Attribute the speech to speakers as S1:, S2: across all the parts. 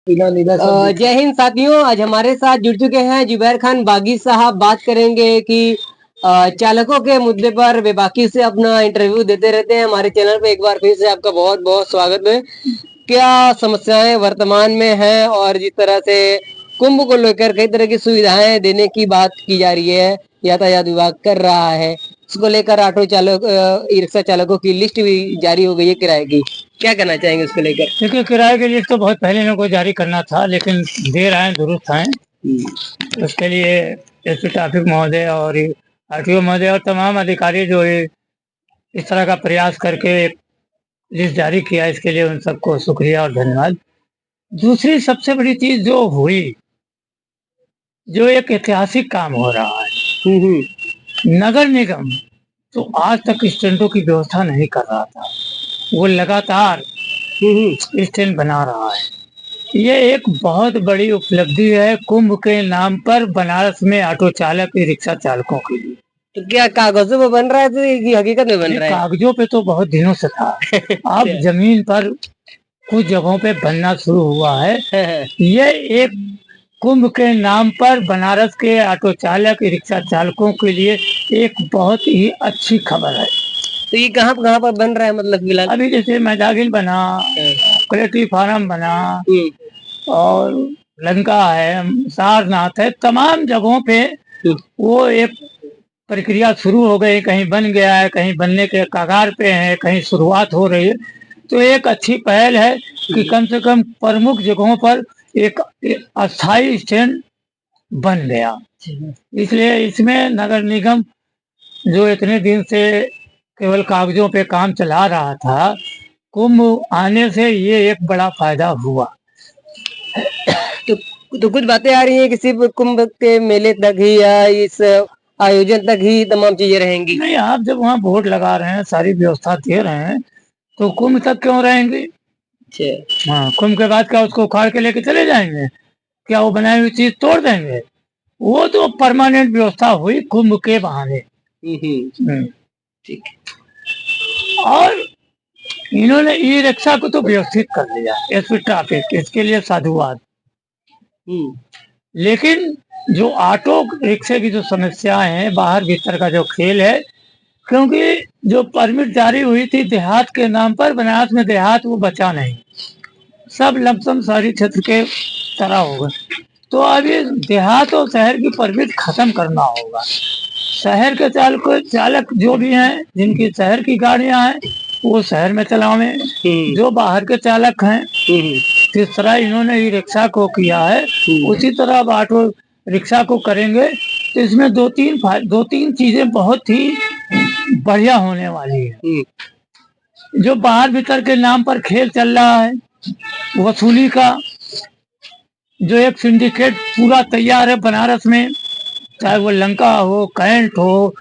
S1: जय हिंद साथियों, आज हमारे साथ जुड़ चुके हैं जुबैर खान बागी साहब। बात करेंगे कि चालकों के मुद्दे पर वे बाकी से अपना इंटरव्यू देते रहते हैं। हमारे चैनल पे एक बार फिर से आपका बहुत बहुत स्वागत है। क्या समस्याएं वर्तमान में हैं और जिस तरह से कुंभ को लेकर कई तरह की सुविधाएं देने की बात की जा रही है, यातायात विभाग कर रहा है, इसको लेकर ऑटो चालक ई रिक्शा चालकों की लिस्ट भी जारी हो गई है किराए की। क्या कहना चाहेंगे उसको लेकर?
S2: देखिए, किराए की लिस्ट तो बहुत पहले इन्हों को जारी करना था, लेकिन देर आए दुरुस्त आए। उसके लिए एसपी ट्रैफिक महोदय और आरटीओ महोदय और तमाम अधिकारी जो है इस तरह का प्रयास करके एक लिस्ट जारी किया, इसके लिए उन सबको शुक्रिया और धन्यवाद। दूसरी सबसे बड़ी चीज जो हुई, जो एक ऐतिहासिक काम हो रहा है, नगर निगम तो आज तक स्टैंडों की व्यवस्था नहीं कर रहा था, वो लगातार स्टैंड बना रहा है। ये एक बहुत बड़ी उपलब्धि है कुंभ के नाम पर बनारस में ऑटो चालक रिक्शा चालकों के लिए।
S1: तो क्या कागजों पे बन रहा है कि हकीकत में बन रहा है?
S2: कागजों पे तो बहुत दिनों से था। अब जमीन पर कुछ जगहों पे बनना शुरू हुआ है। ये एक कुंभ के नाम पर बनारस के ऑटो चालक रिक्शा चालकों के लिए एक बहुत ही अच्छी खबर है।
S1: तो ये कहाँ पर बन रहा है, मतलब फिलहाल?
S2: अभी जैसे मैदागिल बना, कलेक्ट्री फार्म बना और लंका है, सारनाथ है, तमाम जगहों पे वो एक प्रक्रिया शुरू हो गई। कहीं बन गया है, कहीं बनने के कगार पे है, कहीं शुरुआत हो रही है। तो एक अच्छी पहल है कि कम से कम प्रमुख जगहों पर एक अस्थाई स्टैंड बन गया। इसलिए इसमें नगर निगम जो इतने दिन से केवल कागजों पे काम चला रहा था, कुंभ आने से ये एक बड़ा फायदा हुआ।
S1: तो कुछ बातें आ रही हैं कि सिर्फ कुंभ के मेले तक ही या इस आयोजन तक ही तमाम चीजें रहेंगी?
S2: नहीं, आप जब वहाँ बोर्ड लगा रहे हैं, सारी व्यवस्था दे रहे हैं, तो कुंभ तक क्यों रहेंगे? हाँ, कुंभ के बाद क्या उसको उखाड़ के लेके चले जाएंगे? क्या वो बनाई हुई चीज तोड़ देंगे? वो तो परमानेंट व्यवस्था हुई कुंभ के बहाने।
S1: ठीक।
S2: और इन्होंने ई रिक्शा को तो व्यवस्थित कर लिया, एसपी ट्रैफिक, इसके लिए साधुवाद। लेकिन जो ऑटो रिक्शे की जो समस्याएं हैं, बाहर भीतर का जो खेल है, क्योंकि जो परमिट जारी हुई थी देहात के नाम पर, बनारस में देहात वो बचा नहीं, सब लमसम शहरी क्षेत्र के तरह हो गए। तो अब ये देहात और शहर की परमिट खत्म करना होगा। शहर के चालक जो भी हैं, जिनकी शहर की गाड़ियां हैं, वो शहर में चलावें। जो बाहर के चालक हैं, जिस तरह इन्होंने ई रिक्शा को किया है, उसी तरह अब ऑटो रिक्शा को करेंगे। तो इसमें दो तीन चीजें बहुत ही बढ़िया होने वाली है। जो बाहर भीतर के नाम पर खेल चल रहा है, वसूली का, जो एक सिंडिकेट पूरा तैयार है बनारस में, चाहे वो लंका हो, कैंट हो,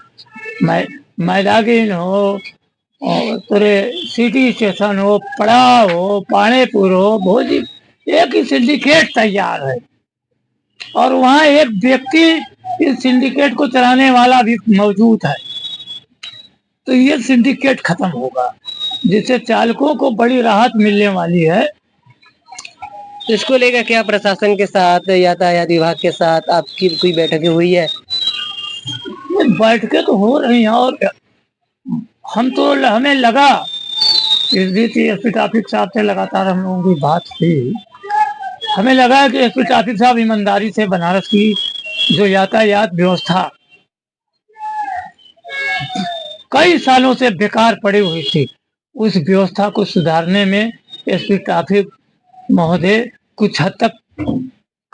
S2: मैदागिन हो, और तेरे सिटी स्टेशन हो, पड़ाव हो, पानेपुर हो, भोजी, एक ही सिंडिकेट तैयार है। और वहाँ एक व्यक्ति इस सिंडिकेट को चलाने वाला भी मौजूद है। तो ये सिंडिकेट खत्म होगा, जिससे चालकों को बड़ी राहत मिलने वाली है।
S1: इसको लेकर क्या प्रशासन के साथ, यातायात विभाग के साथ आपकी कोई बैठकें हुई है?
S2: बैठकें तो हो रही हैं, और हमें लगा इस बीच एसपी ट्रैफिक साहब से लगातार हम लोगों की बात हुई। हमें लगा कि एसपी ट्रैफिक साहब ईमानदारी से बनारस की जो यातायात व्यवस्था कई सालों से बेकार पड़ी हुई थी, उस व्यवस्था को सुधारने में एसपी ट्रैफिक महोदय कुछ हद तक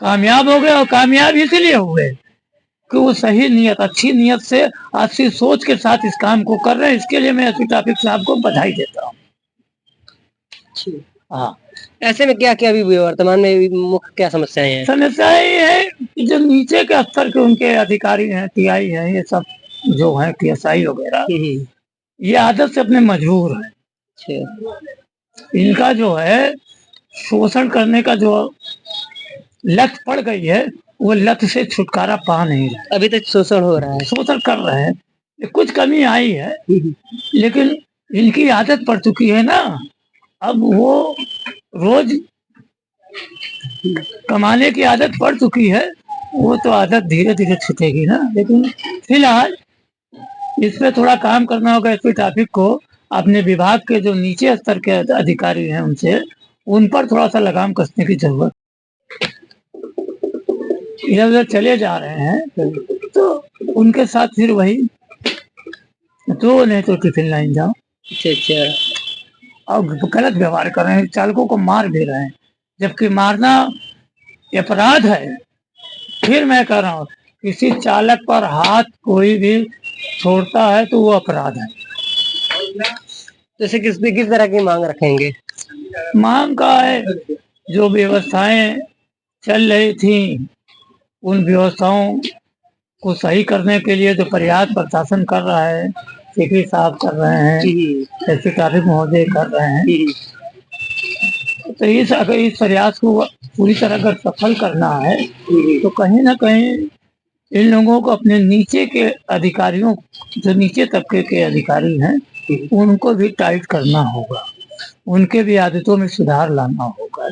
S2: कामयाब हो गए। और कामयाब इसलिए हुए कि वो सही नीयत, अच्छी नीयत से, अच्छी सोच के साथ इस काम को कर रहे हैं। इसके लिए मैं एसपी ट्रैफिक साहब को बधाई देता हूँ।
S1: हाँ, ऐसे में क्या क्या अभी वर्तमान में मुख्य क्या समस्याएं हैं?
S2: समस्याएं ये है कि जो नीचे के स्तर के उनके अधिकारी हैं, टीआई हैं, ये सब जो है पीएसआई वगैरह, ये आदत से अपने मजबूर है। इनका जो है शोषण करने का जो लत पड़ गई है, वो लत से छुटकारा पा नहीं रहा।
S1: अभी तक शोषण हो रहा है,
S2: शोषण कर रहे हैं। कुछ कमी आई है, लेकिन इनकी आदत पड़ चुकी है ना। अब वो रोज कमाने की आदत पड़ चुकी है, वो तो आदत धीरे धीरे छूटेगी ना। लेकिन फिलहाल इस पे थोड़ा काम करना होगा। इस ट्रैफिक को अपने विभाग के जो नीचे स्तर के अधिकारी हैं उनसे, उन पर थोड़ा सा लगाम कसने की जरूरत। इधर उधर चले जा रहे हैं तो उनके साथ फिर वही, तो नहीं तो टिफिन लाइन जाओ।
S1: अच्छा अच्छा।
S2: और गलत व्यवहार कर रहे हैं, चालकों को मार भी रहे हैं, जबकि मारना अपराध है। फिर मैं कह रहा हूँ, किसी चालक पर हाथ कोई भी छोड़ता है तो वो अपराध है।
S1: तो इसे किस तरह की मांग रखेंगे?
S2: मांग का है, जो व्यवस्थाएं चल रही थी उन व्यवस्थाओं को सही करने के लिए जो प्रयास प्रशासन कर रहा है, सीपी साहब कर रहे हैं, एसपी ट्रैफिक महोदय कर रहे हैं, तो अगर इस प्रयास को पूरी तरह अगर सफल करना है तो कहीं ना कहीं इन लोगों को अपने नीचे के अधिकारियों, जो नीचे तबके के अधिकारी हैं, उनको भी टाइट करना होगा, उनके भी आदतों में सुधार लाना होगा।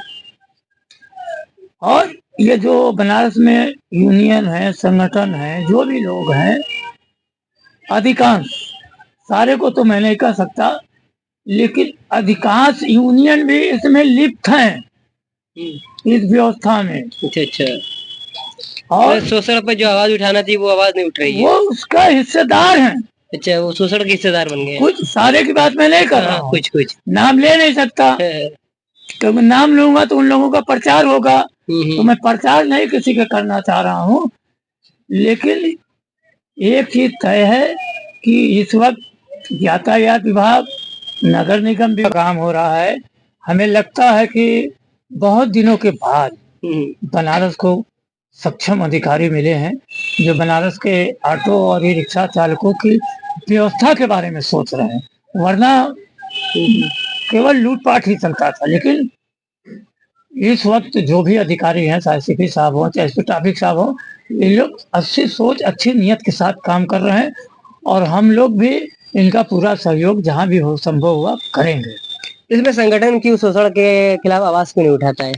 S2: और ये जो बनारस में यूनियन है, संगठन है, जो भी लोग हैं, अधिकांश, सारे को तो मैं नहीं कह सकता, लेकिन अधिकांश यूनियन भी इसमें लिप्त हैं, इस व्यवस्था में।
S1: अच्छा अच्छा।
S2: और
S1: शोषण पर जो आवाज उठाना चाहिए वो आवाज नहीं उठ रही है।
S2: वो उसका हिस्सेदार है।
S1: अच्छा, वो शोषण के हिस्सेदार बन गए।
S2: कुछ, सारे की बात मैं नहीं कर रहा हूँ,
S1: कुछ
S2: नाम ले नहीं सकता, क्योंकि नाम लूंगा तो उन लोगों का प्रचार होगा, तो मैं प्रचार नहीं किसी का करना चाह रहा हूँ। लेकिन एक चीज तय है कि इस वक्त यातायात विभाग, नगर निगम भी काम हो रहा है। हमें लगता है कि बहुत दिनों के बाद बनारस को सक्षम अधिकारी मिले हैं, जो बनारस के ऑटो और ई रिक्शा चालकों की व्यवस्था के बारे में सोच रहे हैं। वरना केवल लूटपाट ही चलता था। लेकिन इस वक्त जो भी अधिकारी हैं, चाहे सीपी साहब हो, चाहे एसपी ट्रैफिक साहब हो, ये लोग अच्छी सोच, अच्छी नीयत के साथ काम कर रहे हैं, और हम लोग भी इनका पूरा सहयोग जहां भी हो संभव हुआ करेंगे।
S1: इसमें संगठन क्यों शोषण के खिलाफ आवाज क्यों नहीं उठाता है?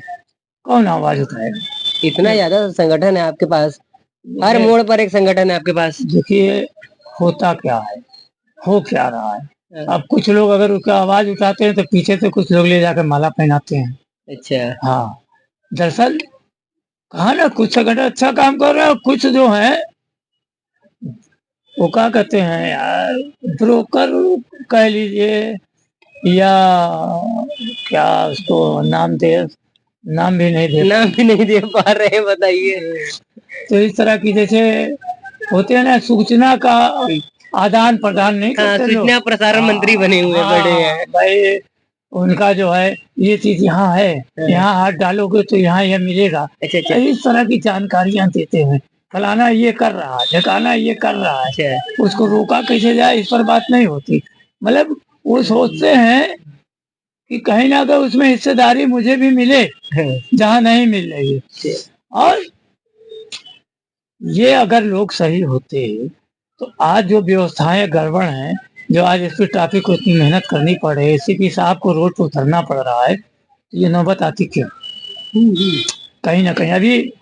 S2: कौन आवाज उठाएगा?
S1: इतना ज्यादा संगठन है आपके पास, हर मोड़ पर एक संगठन है आपके पास।
S2: देखिए, होता क्या है, हो क्या रहा है, अब कुछ लोग अगर उसका आवाज उठाते हैं तो पीछे से कुछ लोग ले जाकर माला पहनाते हैं। अच्छा। हाँ, दरअसल कहा ना, कुछ संगठन अच्छा काम कर रहे हैं, कुछ जो है वो क्या कहते हैं यार, ब्रोकर कह लीजिए, या क्या उसको नाम भी नहीं दे पा रहे हैं, बताइए। तो इस तरह की, जैसे होते हैं ना, सूचना का आदान प्रदान नहीं करते,
S1: सूचना प्रसारण मंत्री बने हुए बड़े हैं
S2: भाई। उनका जो है, ये चीज यहाँ है, यहाँ हाथ डालोगे तो यहाँ यह मिलेगा। अच्छा। इस तरह की जानकारियां देते हैं, फलाना ये कर रहा है, ढकाना ये कर रहा है, उसको रोका कैसे जाए, इस पर बात नहीं होती। मतलब वो सोचते हैं कि कहीं ना कहीं उसमें हिस्सेदारी मुझे भी मिले जहाँ नहीं मिल रही है। और ये अगर लोग सही होते तो आज जो व्यवस्थाएं गड़बड़ हैं, जो आज इस पर ट्रैफिक को इतनी मेहनत करनी पड़ रही है, सीपी साहब को रोड पर उतरना पड़ रहा है, तो ये नौबत आती क्यों? कहीं ना कहीं अभी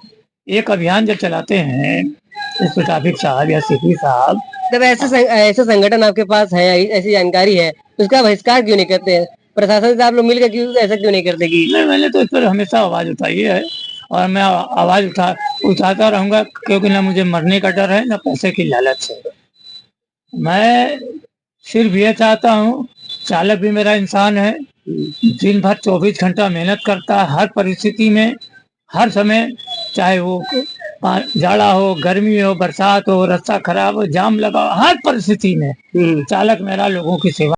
S2: एक अभियान जब चलाते हैं इस पर ट्रैफिक साहब या सीपी साहब,
S1: जब ऐसे संगठन आपके पास है, ऐसी जानकारी है, तो उसका बहिष्कार क्यों नहीं करते हैं? प्रशासन से आप लोग मिलकर क्यों ऐसा क्यों नहीं करते? कि
S2: नहीं, मैंने तो इस पर हमेशा आवाज उठाई है, और मैं आवाज उठाता रहूंगा, क्योंकि ना मुझे मरने का डर है, ना पैसे की लालच है। मैं सिर्फ ये चाहता हूँ, चालक भी मेरा इंसान है, दिन भर 24 घंटा मेहनत करता है, हर परिस्थिति में, हर समय, चाहे वो जाड़ा हो, गर्मी हो, बरसात हो, रास्ता खराब हो, जाम लगा हो, हर परिस्थिति में चालक मेरा लोगों की सेवा